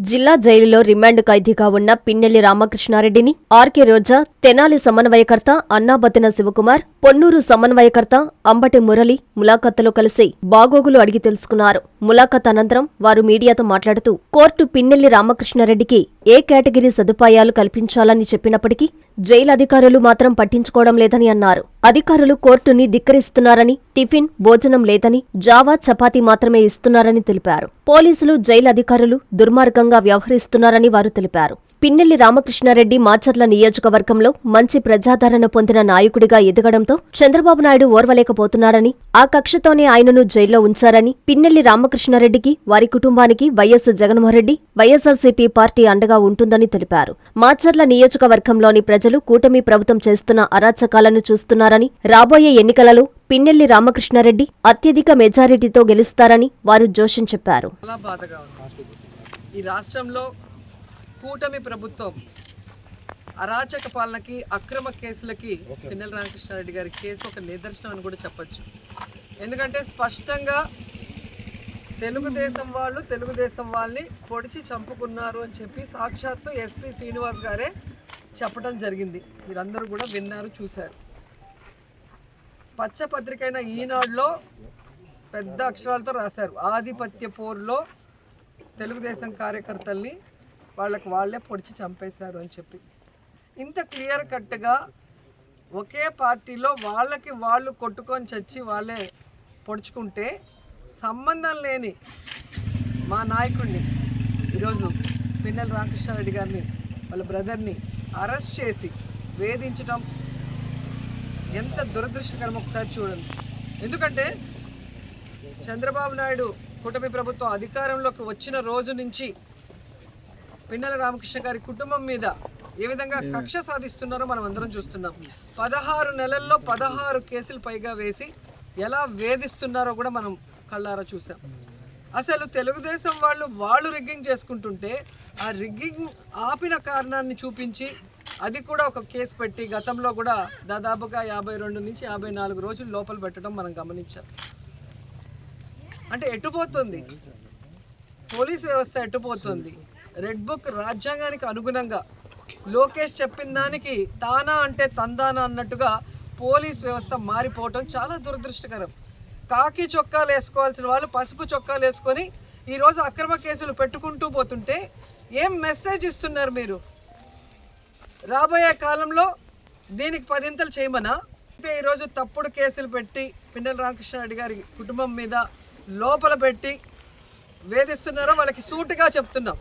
జిల్లా జైలులో రిమాండ్ ఖైదీగా ఉన్న పిన్నెల్లి రామకృష్ణారెడ్డిని ఆర్కే రోజా, తెనాలి సమన్వయకర్త అన్నాబతిన శివకుమార్, పొన్నూరు సమన్వయకర్త అంబటి మురళి ములాఖత్తులో కలిసి బాగోగులు అడిగి తెలుసుకున్నారు. ములాఖత్ అనంతరం వారు మీడియాతో మాట్లాడుతూ కోర్టు పిన్నెల్లి రామకృష్ణారెడ్డికి ఏ కేటగిరీ సదుపాయాలు కల్పించాలని చెప్పినప్పటికీ జైలు అధికారులు మాత్రం పట్టించుకోవడం లేదని అన్నారు. అధికారులు కోర్టుని ధిక్కరిస్తున్నారని, టిఫిన్, భోజనం లేదని, జావా, చపాతీ మాత్రమే ఇస్తున్నారని తెలిపారు. పోలీసులు, జైలు అధికారులు దుర్మార్గంగా వ్యవహరిస్తున్నారని వారు తెలిపారు. పిన్నెల్లి రామకృష్ణారెడ్డి మాచర్ల నియోజకవర్గంలో మంచి ప్రజాదరణ పొందిన నాయకుడిగా ఎదగడంతో చంద్రబాబు నాయుడు ఓర్వలేకపోతున్నాడని, ఆ కక్షతోనే ఆయనను జైల్లో ఉంచారని, పిన్నెల్లి రామకృష్ణారెడ్డికి, వారి కుటుంబానికి వైఎస్ జగన్మోహన్రెడ్డి, వైఎస్ఆర్సీపీ పార్టీ అండగా ఉంటుందని తెలిపారు. మాచర్ల నియోజకవర్గంలోని ప్రజలు కూటమి ప్రభుత్వం చేస్తున్న అరాచకాలను చూస్తున్నారని, రాబోయే ఎన్నికలలో పిన్నెల్లి రామకృష్ణారెడ్డి అత్యధిక మెజారిటీతో గెలుస్తారని వారు జోషం చెప్పారు. ఈ రాష్ట్రంలో కూటమి ప్రభుత్వం అరాచక పాలనకి, అక్రమ కేసులకి పిన్నెల్లి రామకృష్ణారెడ్డి గారి కేసు ఒక నిదర్శనం అని కూడా చెప్పచ్చు. ఎందుకంటే స్పష్టంగా తెలుగుదేశం వాళ్ళని పొడిచి చంపుకున్నారు అని చెప్పి సాక్షాత్తు ఎస్పీ శ్రీనివాస్ గారే చెప్పడం జరిగింది. మీరందరూ కూడా విన్నారు, చూశారు. పచ్చపత్రికైన ఈనాడులో పెద్ద అక్షరాలతో రాశారు, ఆధిపత్య పోరులో తెలుగుదేశం కార్యకర్తల్ని వాళ్ళే పొడిచి చంపేశారు అని చెప్పి. ఇంత క్లియర్ కట్గా ఒకే పార్టీలో వాళ్ళకి వాళ్ళు కొట్టుకొని చచ్చి వాళ్ళే పొడుచుకుంటే సంబంధం లేని మా నాయకుడిని ఈరోజు పిన్నెల్లి రామకృష్ణారెడ్డి గారిని, వాళ్ళ బ్రదర్ని అరెస్ట్ చేసి వేధించడం ఎంత దురదృష్టకరం ఒకసారి చూడండి. ఎందుకంటే చంద్రబాబు నాయుడు కూటమి ప్రభుత్వం అధికారంలోకి వచ్చిన రోజు నుంచి పిన్నెల్లి రామకృష్ణ గారి కుటుంబం మీద ఏ విధంగా కక్ష సాధిస్తున్నారో మనం అందరం చూస్తున్నాం. 16 నెలల్లో 16 కేసులు పైగా వేసి ఎలా వేధిస్తున్నారో కూడా మనం కళ్ళారా చూసాం. అసలు తెలుగుదేశం వాళ్ళు రిగ్గింగ్ చేసుకుంటుంటే ఆ రిగ్గింగ్ ఆపిన కారణాన్ని చూపించి అది కూడా ఒక కేసు పెట్టి గతంలో కూడా దాదాపుగా 52 నుంచి 54 రోజులు లోపల పెట్టడం మనం గమనించాం. అంటే ఎట్టుపోతుంది పోలీసు వ్యవస్థ, ఎట్టుపోతుంది. రెడ్ బుక్ రాజ్యాంగానికి అనుగుణంగా లోకేష్ చెప్పిన దానికి తానా అంటే తందానా అన్నట్టుగా పోలీస్ వ్యవస్థ మారిపోవటం చాలా దురదృష్టకరం. కాకి చొక్కాలు వేసుకోవాల్సిన వాళ్ళు పసుపు చొక్కాలు వేసుకొని ఈరోజు అక్రమ కేసులు పెట్టుకుంటూ పోతుంటే ఏం మెసేజ్ ఇస్తున్నారు మీరు? రాబోయే కాలంలో దీనికి 10 చేయమనా? అంటే ఈరోజు తప్పుడు కేసులు పెట్టి పిన్నెల్లి రామకృష్ణారెడ్డి గారి కుటుంబం మీద లోపల పెట్టి వేధిస్తున్నారో వాళ్ళకి సూటిగా చెప్తున్నాం.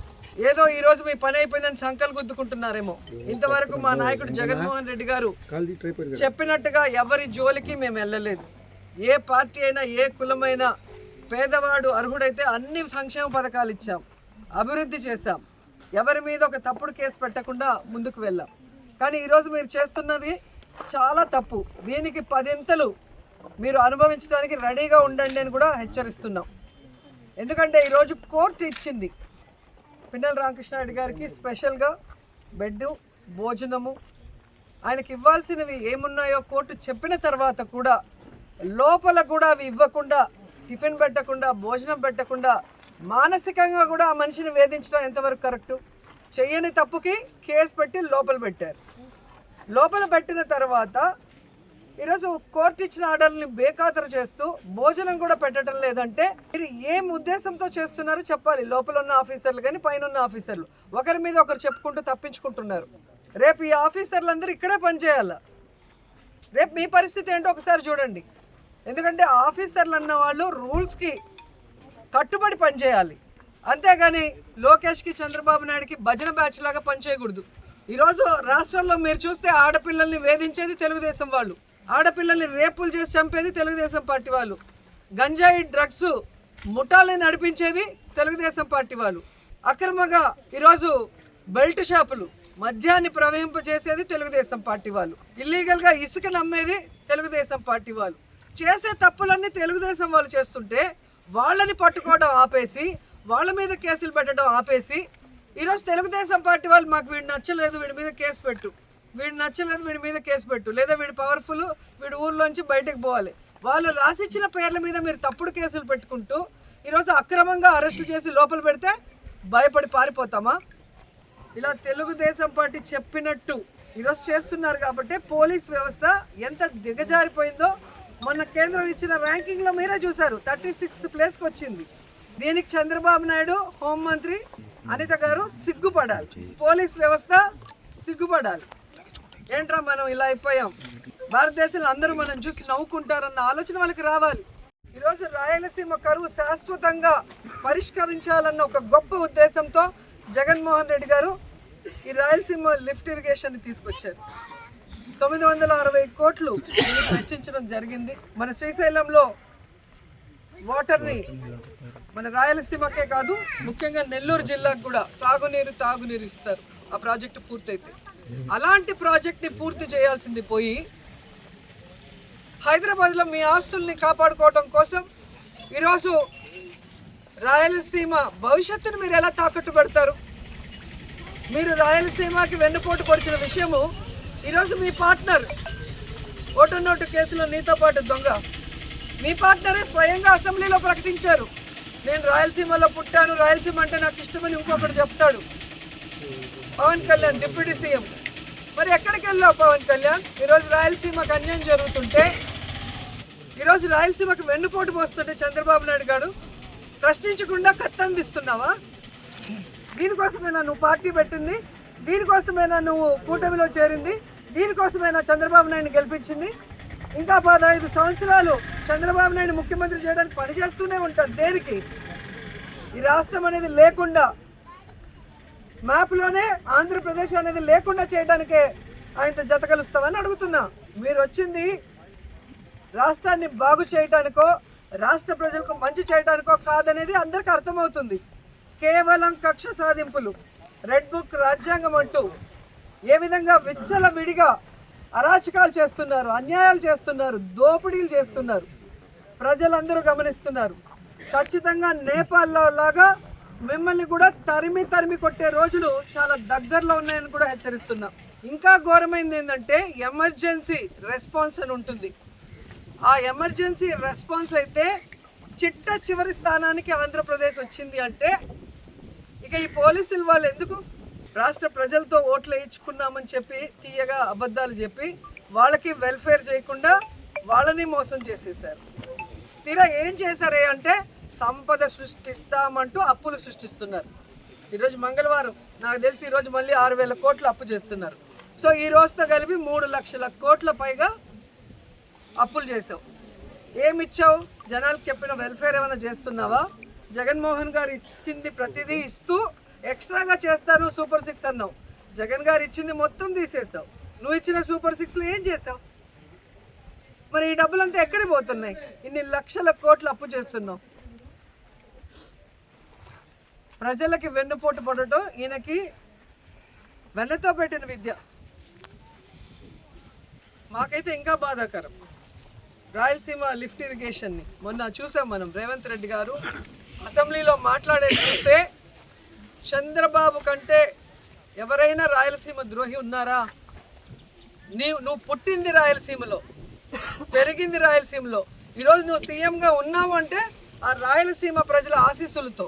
ఏదో ఈరోజు మీ పని అయిపోయిందని సంకలు గుద్దుకుంటున్నారేమో. ఇంతవరకు మా నాయకుడు జగన్మోహన్ రెడ్డి గారు చెప్పినట్టుగా ఎవరి జోలికి మేము వెళ్ళలేదు. ఏ పార్టీ అయినా, ఏ కులమైనా, పేదవాడు అర్హుడైతే అన్ని సంక్షేమ పథకాలు ఇచ్చాం, అభివృద్ధి చేశాం, ఎవరి మీద ఒక తప్పుడు కేసు పెట్టకుండా ముందుకు వెళ్ళాం. కానీ ఈరోజు మీరు చేస్తున్నది చాలా తప్పు. దీనికి 10 మీరు అనుభవించడానికి రెడీగా ఉండండి అని కూడా హెచ్చరిస్తున్నాం. ఎందుకంటే ఈరోజు కోర్టు ఇచ్చింది పిన్నెల్లి రామకృష్ణారెడ్డి గారికి స్పెషల్గా బెడ్డు, భోజనము, ఆయనకి ఇవ్వాల్సినవి ఏమున్నాయో కోర్టు చెప్పిన తర్వాత కూడా లోపల కూడా అవి ఇవ్వకుండా, టిఫిన్ పెట్టకుండా, భోజనం పెట్టకుండా మానసికంగా కూడా ఆ మనిషిని వేధించడం ఎంతవరకు కరెక్టు? చెయ్యని తప్పుకి కేసు పెట్టి లోపల పెట్టారు. లోపల పెట్టిన తర్వాత ఈరోజు కోర్టు ఇచ్చిన ఆర్డర్ని బేఖాతరు చేస్తూ భోజనం కూడా పెట్టడం లేదంటే మీరు ఏం ఉద్దేశంతో చేస్తున్నారో చెప్పాలి. లోపల ఉన్న ఆఫీసర్లు కానీ పైన ఉన్న ఆఫీసర్లు ఒకరి మీద ఒకరు చెప్పుకుంటూ తప్పించుకుంటున్నారు. రేపు ఈ ఆఫీసర్లందరూ ఇక్కడే పనిచేయాలి. రేపు మీ పరిస్థితి ఏంటో ఒకసారి చూడండి. ఎందుకంటే ఆఫీసర్లు అన్న వాళ్ళు రూల్స్కి కట్టుబడి పనిచేయాలి. అంతేగాని లోకేష్కి, చంద్రబాబు నాయుడుకి భజన బ్యాచ్ లాగా పనిచేయకూడదు. ఈరోజు రాష్ట్రంలో మీరు చూస్తే ఆడపిల్లల్ని వేధించేది తెలుగుదేశం వాళ్ళు, ఆడపిల్లల్ని రేపులు చేసి చంపేది తెలుగుదేశం పార్టీ వాళ్ళు, గంజాయి డ్రగ్స్ ముఠాలని నడిపించేది తెలుగుదేశం పార్టీ వాళ్ళు, అక్రమంగా ఈరోజు బెల్ట్ షాపులు మద్యాన్ని ప్రవహింపజేసేది తెలుగుదేశం పార్టీ వాళ్ళు, ఇల్లీగల్గా ఇసుక నమ్మేది తెలుగుదేశం పార్టీ వాళ్ళు. చేసే తప్పులన్నీ తెలుగుదేశం వాళ్ళు చేస్తుంటే వాళ్ళని పట్టుకోవడం ఆపేసి, వాళ్ళ మీద కేసులు పెట్టడం ఆపేసి ఈరోజు తెలుగుదేశం పార్టీ వాళ్ళు మాకు వీడు నచ్చలేదు, వీడి మీద కేసు పెట్టు, వీడు నచ్చలేదు, వీడి మీద కేసు పెట్టు, లేదా వీడు పవర్ఫుల్, వీడు ఊర్లోంచి బయటకు పోవాలి. వాళ్ళు రాసిచ్చిన పేర్ల మీద మీరు తప్పుడు కేసులు పెట్టుకుంటూ ఈరోజు అక్రమంగా అరెస్టు చేసి లోపల పెడితే భయపడి పారిపోతామా? ఇలా తెలుగుదేశం పార్టీ చెప్పినట్టు ఈరోజు చేస్తున్నారు కాబట్టి పోలీస్ వ్యవస్థ ఎంత దిగజారిపోయిందో మొన్న కేంద్రం ఇచ్చిన ర్యాంకింగ్లో మీరే చూశారు. 36th ప్లేస్కి వచ్చింది. దీనికి చంద్రబాబు నాయుడు, హోంమంత్రి అనిత గారు సిగ్గుపడాలి, పోలీస్ వ్యవస్థ సిగ్గుపడాలి. ఏంట్రా మనం ఇలా అయిపోయాం, భారతదేశంలో అందరూ మనం చూసి నవ్వుకుంటారన్న ఆలోచన వాళ్ళకి రావాలి. ఈరోజు రాయలసీమ కరువు శాశ్వతంగా పరిష్కరించాలన్న ఒక గొప్ప ఉద్దేశంతో జగన్మోహన్ రెడ్డి గారు ఈ రాయలసీమ లిఫ్ట్ ఇరిగేషన్ తీసుకొచ్చారు. 960 కోట్లు వెచ్చించడం జరిగింది. మన శ్రీశైలంలో వాటర్ని మన రాయలసీమకే కాదు, ముఖ్యంగా నెల్లూరు జిల్లాకు కూడా సాగునీరు, తాగునీరు ఇస్తారు ఆ ప్రాజెక్టు పూర్తయితే. అలాంటి ప్రాజెక్ట్ని పూర్తి చేయాల్సింది పోయి హైదరాబాద్లో మీ ఆస్తుల్ని కాపాడుకోవడం కోసం ఈరోజు రాయలసీమ భవిష్యత్తును మీరు ఎలా తాకట్టు పెడతారు? మీరు రాయలసీమకి వెన్నుపోటు పొడిచిన విషయము ఈరోజు మీ పార్ట్నర్ ఓటు నోటు కేసులో నీతో పాటు దొంగ మీ పార్ట్నరే స్వయంగా అసెంబ్లీలో ప్రకటించారు, నేను రాయలసీమలో పుట్టాను, రాయలసీమ అంటే నాకు ఇష్టమని ఇంకొకటి చెప్తాడు. పవన్ కళ్యాణ్ డిప్యూటీ సీఎం, మరి ఎక్కడికి వెళ్ళావు పవన్ కళ్యాణ్? ఈరోజు రాయలసీమకు అన్యాయం జరుగుతుంటే, ఈరోజు రాయలసీమకు వెన్నుపోటు పోస్తుంటే చంద్రబాబు నాయుడు గారు ప్రశ్నించకుండా కత్తందిస్తున్నావా? దీనికోసమేనా నువ్వు పార్టీ పెట్టింది? దీనికోసమేనా నువ్వు కూటమిలో చేరింది? దీనికోసమేనా చంద్రబాబు నాయుడు గెలిపించింది? ఇంకా 15 సంవత్సరాలు చంద్రబాబు నాయుడు ముఖ్యమంత్రి చేయడానికి పనిచేస్తూనే ఉంటారు. దేనికి? ఈ రాష్ట్రం అనేది లేకుండా, మ్యాప్లోనే ఆంధ్రప్రదేశ్ అనేది లేకుండా చేయడానికే ఆయనతో జత కలుస్తామని అడుగుతున్నా. మీరు వచ్చింది రాష్ట్రాన్ని బాగు చేయడానికో, రాష్ట్ర ప్రజలకు మంచి చేయడానికో కాదనేది అందరికీ అర్థమవుతుంది. కేవలం కక్ష సాధింపులు, రెడ్ బుక్ రాజ్యాంగం అంటూ ఏ విధంగా విచ్చలవిడిగా అరాచకాలు చేస్తున్నారు, అన్యాయాలు చేస్తున్నారు, దోపిడీలు చేస్తున్నారు, ప్రజలందరూ గమనిస్తున్నారు. ఖచ్చితంగా నేపాల్లో లాగా మిమ్మల్ని కూడా తరిమి కొట్టే రోజులు చాలా దగ్గరలో ఉన్నాయని కూడా హెచ్చరిస్తున్నాం. ఇంకా ఘోరమైంది ఏంటంటే ఎమర్జెన్సీ రెస్పాన్స్ అని ఉంటుంది. ఆ ఎమర్జెన్సీ రెస్పాన్స్ అయితే చిట్ట చివరి స్థానానికి ఆంధ్రప్రదేశ్ వచ్చింది అంటే ఇక ఈ పోలీసులు వాళ్ళు ఎందుకు? రాష్ట్ర ప్రజలతో ఓట్లు వేయించుకున్నామని చెప్పి తీయగా అబద్ధాలు చెప్పి వాళ్ళకి వెల్ఫేర్ చేయకుండా వాళ్ళని మోసం చేసేసారు. తీరా ఏం చేశారే అంటే సంపద సృష్టిస్తామంటూ అప్పులు సృష్టిస్తున్నారు. ఈరోజు మంగళవారం నాకు తెలిసి ఈరోజు మళ్ళీ 6,000 కోట్లు అప్పు చేస్తున్నారు. సో ఈ రోజుతో కలిపి 3 లక్షల కోట్ల పైగా అప్పులు చేసావు. ఏమిచ్చావు? జనాలకు చెప్పిన వెల్ఫేర్ ఏమైనా చేస్తున్నావా? జగన్మోహన్ గారు ఇచ్చింది ప్రతిదీ ఇస్తూ ఎక్స్ట్రాగా చేస్తాను సూపర్ 6 అన్నావు. జగన్ గారు ఇచ్చింది మొత్తం తీసేసావు. నువ్వు ఇచ్చిన సూపర్ 6లో ఏం చేసావు? మరి ఈ డబ్బులంతా ఎక్కడికి పోతున్నాయి? ఇన్ని లక్షల కోట్లు అప్పు చేస్తున్నావు. ప్రజలకి వెన్నుపోటు పడటం ఈయనకి వెన్నతో పెట్టిన విద్య. మాకైతే ఇంకా బాధాకరం. రాయలసీమ లిఫ్ట్ ఇరిగేషన్ని మొన్న చూసాం మనం. రేవంత్ రెడ్డి గారు అసెంబ్లీలో మాట్లాడేది చూస్తే చంద్రబాబు కంటే ఎవరైనా రాయలసీమ ద్రోహి ఉన్నారా? నువ్వు పుట్టింది రాయలసీమలో, పెరిగింది రాయలసీమలో. ఈరోజు నువ్వు సీఎంగా ఉన్నావు అంటే ఆ రాయలసీమ ప్రజల ఆశీస్సులతో.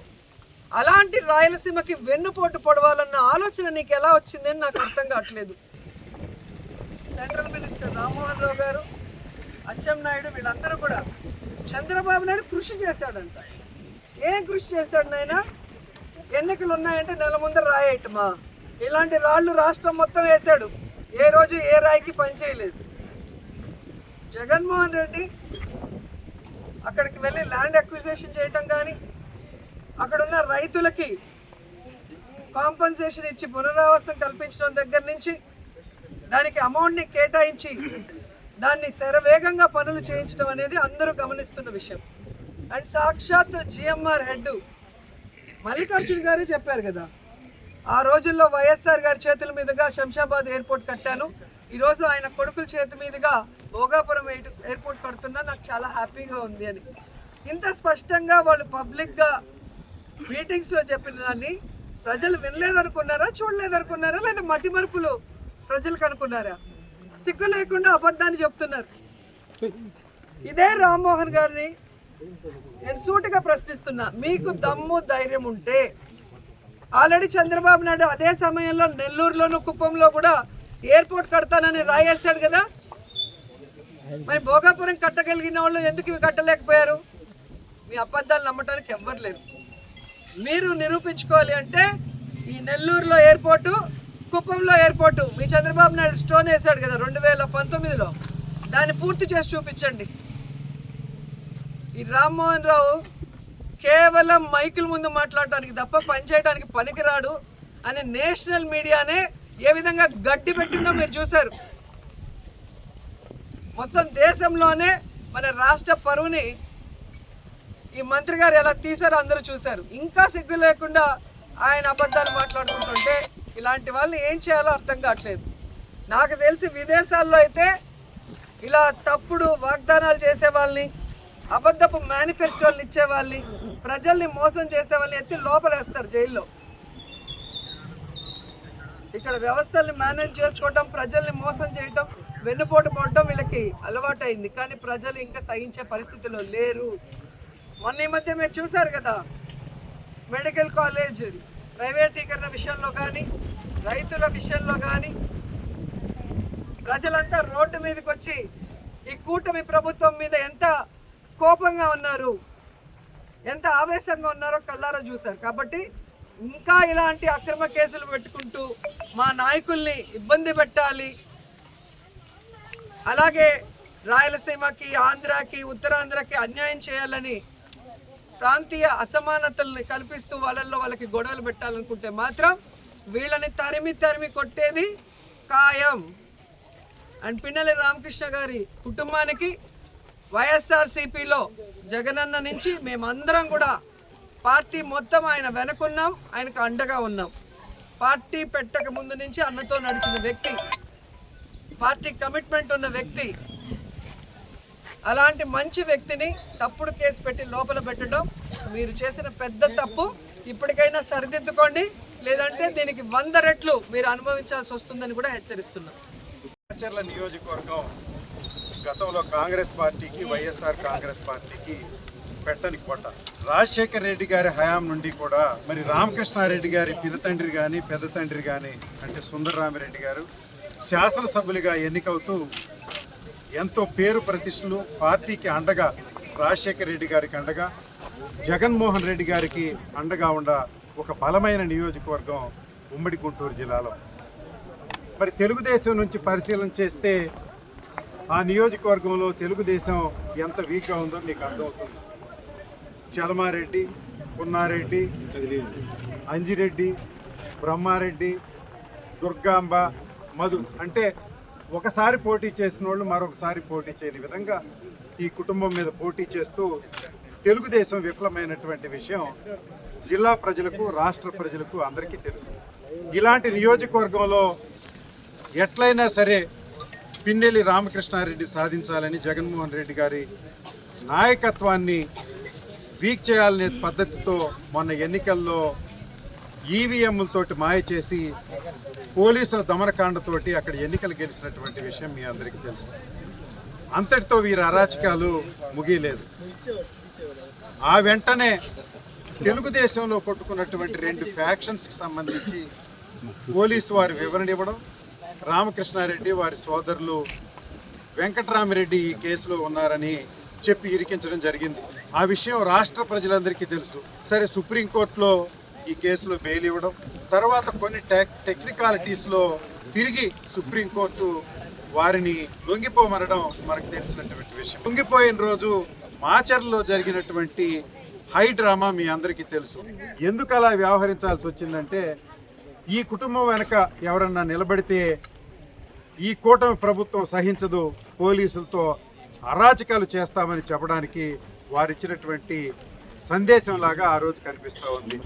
అలాంటి రాయలసీమకి వెన్నుపోటు పొడవాలన్న ఆలోచన నీకు ఎలా వచ్చిందని నాకు అర్థం కావట్లేదు. సెంట్రల్ మినిస్టర్ రామ్మోహన్ రావు గారు, అచ్చెన్నాయుడు వీళ్ళందరూ కూడా చంద్రబాబు నాయుడు కృషి చేశాడంట. ఏం కృషి చేశాడు నాయన? ఎన్నికలు ఉన్నాయంటే నెల ముందర రాయటమా? ఇలాంటి రాళ్ళు రాష్ట్రం మొత్తం వేశాడు. ఏ రోజు ఏ రాయికి పనిచేయలేదు. జగన్మోహన్ రెడ్డి అక్కడికి వెళ్ళి ల్యాండ్ అక్విజిషన్ చేయటం కానీ, అక్కడున్న రైతులకి కాంపన్సేషన్ ఇచ్చి పునరావాసం కల్పించడం దగ్గర నుంచి దానికి అమౌంట్ని కేటాయించి దాన్ని శరవేగంగా పనులు చేయించడం అనేది అందరూ గమనిస్తున్న విషయం. అండ్ సాక్షాత్ జిఎంఆర్ హెడ్ మల్లికార్జున్ గారే చెప్పారు కదా, ఆ రోజుల్లో వైఎస్ఆర్ గారి చేతుల మీదుగా శంషాబాద్ ఎయిర్పోర్ట్ కట్టాను, ఈరోజు ఆయన కొడుకుల చేతి మీదుగా భోగాపురం ఎయిర్పోర్ట్ కడుతున్నా, నాకు చాలా హ్యాపీగా ఉంది అని. ఇంత స్పష్టంగా వాళ్ళు పబ్లిక్గా మీటింగ్స్లో చెప్పిన దాన్ని ప్రజలు వినలేదనుకున్నారా, చూడలేదనుకున్నారా, లేదా మతి మరుపులు ప్రజలకు అనుకున్నారా? సిగ్గు లేకుండా అబద్ధాన్ని చెప్తున్నారు. ఇదే రామ్మోహన్ గారిని నేను సూటిగా ప్రశ్నిస్తున్నా, మీకు దమ్ము ధైర్యం ఉంటే ఆల్రెడీ చంద్రబాబు నాయుడు అదే సమయంలో నెల్లూరులోను కుప్పంలో కూడా ఎయిర్పోర్ట్ కడతానని రాయేస్తాడు కదా. మరి భోగాపురం కట్టగలిగిన వాళ్ళు ఎందుకు ఇవి కట్టలేకపోయారు? మీ అబద్ధాలు నమ్మటానికి ఎవ్వరు లేరు. మీరు నిరూపించుకోవాలి అంటే ఈ నెల్లూరులో ఎయిర్పోర్టు, కుప్పంలో ఎయిర్పోర్టు మీ చంద్రబాబు నాయుడు స్టోన్ వేశాడు కదా 2019లో, దాన్ని పూర్తి చేసి చూపించండి. ఈ రామ్మోహన్ రావు కేవలం మైకుల ముందు మాట్లాడటానికి తప్ప పనిచేయడానికి పనికిరాడు అని నేషనల్ మీడియానే ఏ విధంగా గడ్డి పెట్టిందో మీరు చూశారు. మొత్తం దేశంలోనే మన రాష్ట్ర పరువుని ఈ మంత్రి గారు ఎలా తీశారో అందరూ చూశారు. ఇంకా సిగ్గు లేకుండా ఆయన అబద్ధాలు మాట్లాడుకుంటుంటే ఇలాంటి వాళ్ళని ఏం చేయాలో అర్థం కావట్లేదు. నాకు తెలిసి విదేశాల్లో అయితే ఇలా తప్పుడు వాగ్దానాలు చేసే వాళ్ళని, అబద్ధపు మేనిఫెస్టోలు ఇచ్చే వాళ్ళని, ప్రజల్ని మోసం చేసే వాళ్ళని ఎత్తి లోపలేస్తారు జైల్లో. ఇక్కడ వ్యవస్థల్ని మేనేజ్ చేసుకోవటం, ప్రజల్ని మోసం చేయటం, వెన్నుపోటు పడటం వీళ్ళకి అలవాటైంది. కానీ ప్రజలు ఇంకా సహించే పరిస్థితిలో లేరు. మొన్న ఈ మధ్య మీరు చూశారు కదా, మెడికల్ కాలేజ్ ప్రైవేటీకరణ విషయంలో కానీ, రైతుల విషయంలో కానీ ప్రజలంతా రోడ్డు మీదకి వచ్చి ఈ కూటమి ప్రభుత్వం మీద ఎంత కోపంగా ఉన్నారు, ఎంత ఆవేశంగా ఉన్నారో కళ్ళారా చూశారు. కాబట్టి ఇంకా ఇలాంటి అక్రమ కేసులు పెట్టుకుంటూ మా నాయకుల్ని ఇబ్బంది పెట్టాలి, అలాగే రాయలసీమకి, ఆంధ్రాకి, ఉత్తరాంధ్రకి అన్యాయం చేయాలని ప్రాంతీయ అసమానతల్ని కల్పిస్తూ వాళ్ళకి గొడవలు పెట్టాలనుకుంటే మాత్రం వీళ్ళని తరిమి కొట్టేది ఖాయం. అండ్ పిన్నెల్లి రామకృష్ణ గారి కుటుంబానికి వైఎస్ఆర్సీపీలో జగనన్న నుంచి మేమందరం కూడా పార్టీ మొత్తం ఆయన వెనకున్నాం, ఆయనకు అండగా ఉన్నాం. పార్టీ పెట్టక ముందు నుంచి అన్నతో నడిచిన వ్యక్తి, పార్టీ కమిట్మెంట్ ఉన్న వ్యక్తి. అలాంటి మంచి వ్యక్తిని తప్పుడు కేసు పెట్టి లోపల పెట్టడం మీరు చేసిన పెద్ద తప్పు. ఇప్పటికైనా సరిదిద్దుకోండి, లేదంటే దీనికి 100 రెట్లు మీరు అనుభవించాల్సి వస్తుందని కూడా హెచ్చరిస్తున్నాం. మాచర్ల నియోజకవర్గం గతంలో కాంగ్రెస్ పార్టీకి, వైఎస్ఆర్ కాంగ్రెస్ పార్టీకి పెట్టని కోట. రాజశేఖర్ రెడ్డి గారి హయాం నుండి కూడా మరి రామకృష్ణారెడ్డి గారి పినతండ్రి కానీ, పెద్ద తండ్రి కానీ అంటే సుందరరామిరెడ్డి గారు శాసనసభ్యులుగా ఎన్నికవుతూ ఎంతో పేరు ప్రతిష్టలు, పార్టీకి అండగా రాజశేఖర్ రెడ్డి గారికి అండగా, జగన్మోహన్ రెడ్డి గారికి అండగా ఉండ ఒక బలమైన నియోజకవర్గం ఉమ్మడి గుంటూరు జిల్లాలో. మరి తెలుగుదేశం నుంచి పరిశీలన చేస్తే ఆ నియోజకవర్గంలో తెలుగుదేశం ఎంత వీక్గా ఉందో మీకు అర్థమవుతుంది. చలమారెడ్డి, పున్నారెడ్డి, అంజిరెడ్డి, బ్రహ్మారెడ్డి, దుర్గాంబ, మధు అంటే ఒకసారి పోటీ చేసిన వాళ్ళు మరొకసారి పోటీ చేయని విధంగా ఈ కుటుంబం మీద పోటీ చేస్తూ తెలుగుదేశం విఫలమైనటువంటి విషయం జిల్లా ప్రజలకు, రాష్ట్ర ప్రజలకు అందరికీ తెలుసు. ఇలాంటి నియోజకవర్గంలో ఎట్లయినా సరే పిన్నెల్లి రామకృష్ణారెడ్డి సాధించాలని జగన్మోహన్ రెడ్డి గారి నాయకత్వాన్ని వీక్ చేయాలనే పద్ధతితో మొన్న ఎన్నికల్లో ఈవీఎంలతోటి మాయ చేసి పోలీసుల దమనకాండతోటి అక్కడ ఎన్నికలు గెలిచినటువంటి విషయం మీ అందరికీ తెలుసు. అంతటితో వీరి అరాచకాలు ముగియలేదు. ఆ వెంటనే తెలుగుదేశంలో కొట్టుకున్నటువంటి 2 ఫ్యాక్షన్స్కి సంబంధించి పోలీసు వారి వివరణ ఇవ్వడం, రామకృష్ణారెడ్డి వారి సోదరులు వెంకటరామిరెడ్డి ఈ కేసులో ఉన్నారని చెప్పి ఇరికించడం జరిగింది. ఆ విషయం రాష్ట్ర ప్రజలందరికీ తెలుసు. సరే, సుప్రీంకోర్టులో ఈ కేసులో బెయిల్ ఇవ్వడం, తర్వాత కొన్ని టెక్నికాలిటీస్లో తిరిగి సుప్రీంకోర్టు వారిని లొంగిపోమనడం మనకు తెలిసినటువంటి విషయం. లొంగిపోయిన రోజు మాచర్లో జరిగినటువంటి హై డ్రామా మీ అందరికీ తెలుసు. ఎందుకు అలా వ్యవహరించాల్సి వచ్చిందంటే, ఈ కుటుంబం వెనక ఎవరన్నా నిలబడితే ఈ కూటమి ప్రభుత్వం సహించదు, పోలీసులతో అరాచకాలు చేస్తామని చెప్పడానికి వారిచ్చినటువంటి సందేశంలాగా ఆ రోజు కనిపిస్తూ ఉంది.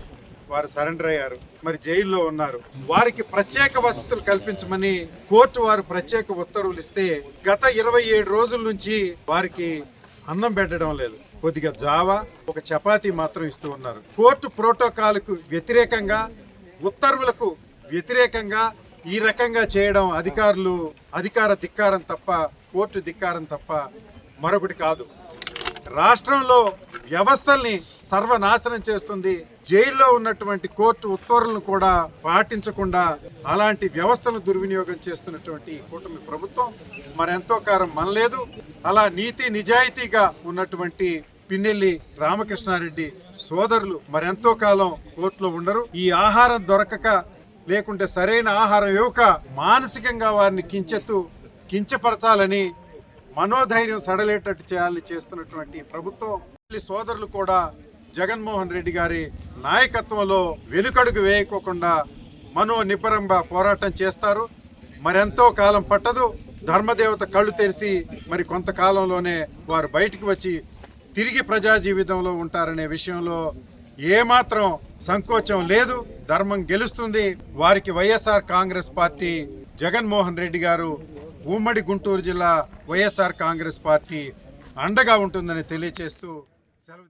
వారు సరెండర్ అయ్యారు, మరి జైల్లో ఉన్నారు. వారికి ప్రత్యేక వసతులు కల్పించమని కోర్టు వారు ప్రత్యేక ఉత్తర్వులు ఇస్తే గత 27 రోజుల నుంచి వారికి అన్నం పెట్టడం లేదు. కొద్దిగా జావా, ఒక చపాతీ మాత్రం ఇస్తూ ఉన్నారు. కోర్టు ప్రోటోకాల్కు వ్యతిరేకంగా, ఉత్తర్వులకు వ్యతిరేకంగా ఈ రకంగా చేయడం అధికార ధిక్కారం తప్ప, కోర్టు ధిక్కారం తప్ప మరొకటి కాదు. రాష్ట్రంలో వ్యవస్థల్ని సర్వనాశనం చేస్తుంది. జైల్లో ఉన్నటువంటి కోర్టు ఉత్తర్వులను కూడా పాటించకుండా అలాంటి వ్యవస్థను దుర్వినియోగం చేస్తున్నటువంటి కూటమి ప్రభుత్వం మరెంతో కాలం మనలేదు. అలా నీతి నిజాయితీగా ఉన్నటువంటి పిన్నెల్లి రామకృష్ణారెడ్డి సోదరులు మరెంతో కాలం కోర్టులో ఉండరు. ఈ ఆహారం దొరకక లేకుంటే సరైన ఆహారం ఇవ్వక మానసికంగా వారిని కించపరచాలని మనోధైర్యం సడలేటట్టు చేయాలని చేస్తున్నటువంటి ప్రభుత్వం సోదరులు కూడా జగన్మోహన్ రెడ్డి గారి నాయకత్వంలో వెనుకడుగు వేయకోకుండా మనోనిపరంగా పోరాటం చేస్తారు. మరెంతో కాలం పట్టదు. ధర్మదేవత కళ్ళు తెరిచి మరి కొంతకాలంలోనే వారు బయటికి వచ్చి తిరిగి ప్రజా జీవితంలో ఉంటారనే విషయంలో ఏమాత్రం సంకోచం లేదు. ధర్మం గెలుస్తుంది. వారికి వైఎస్ఆర్ కాంగ్రెస్ పార్టీ, జగన్మోహన్ రెడ్డి గారు, ఉమ్మడి గుంటూరు జిల్లా వైఎస్ఆర్ కాంగ్రెస్ పార్టీ అండగా ఉంటుందని తెలియజేస్తూ సెలవు.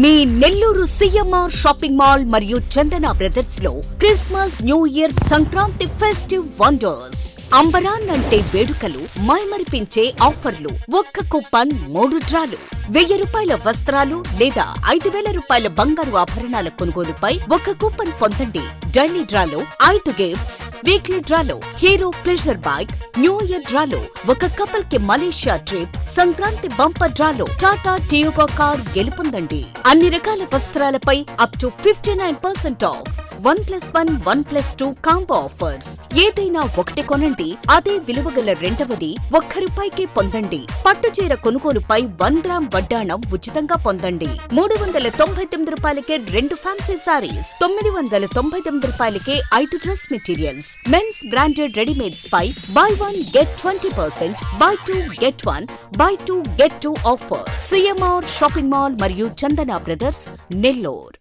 మీ నెల్లూరు సిఎంఆర్ షాపింగ్ మాల్ మరియు చందన బ్రదర్స్ లో Christmas, new year, Sankranti festive wonders. అంబరాన్ అంటే వేడుకలు, మైమరిపించే ఆఫర్లు, ఒక్క కూపన్ 3 డ్రాలు, 1000 రూపాయల వస్త్రాలు లేదా 5000 రూపాయల బంగారు ఆభరణాల కొనుగోలుపై 1 కూపన్ పొందండి. డైలీ డ్రాలో 5 గిఫ్ట్స్, వీక్లీ డ్రాలో Hero Pleasure bike, new year డ్రాలో 1 కపుల్ కి మలేషియా ట్రిప్, సంక్రాంతి బంపర్ డ్రాలో టాటా టియోగో కార్ గెలుపొందండి. అన్ని రకాల వస్త్రాలపై up to 59% off. 1+1, 1+2 combo offers. ఏదైనా ఒకటి కొనండి, అదే విలువగల రెండవది ₹1 పొందండి. పట్టుచీర కొనుగోలుపై 1 గ్రామ్ వడ్డాణం ఉచితంగా పొందండి. ₹399కే 2 ఫ్యాన్సీ సారీస్, ₹999కే 5 dress materials. Men's branded readymades పై buy 1 get 20%, buy 2 get 1, buy 2 get 2 offer. CMR shopping mall మరియు చందన బ్రదర్స్, నెల్లూరు.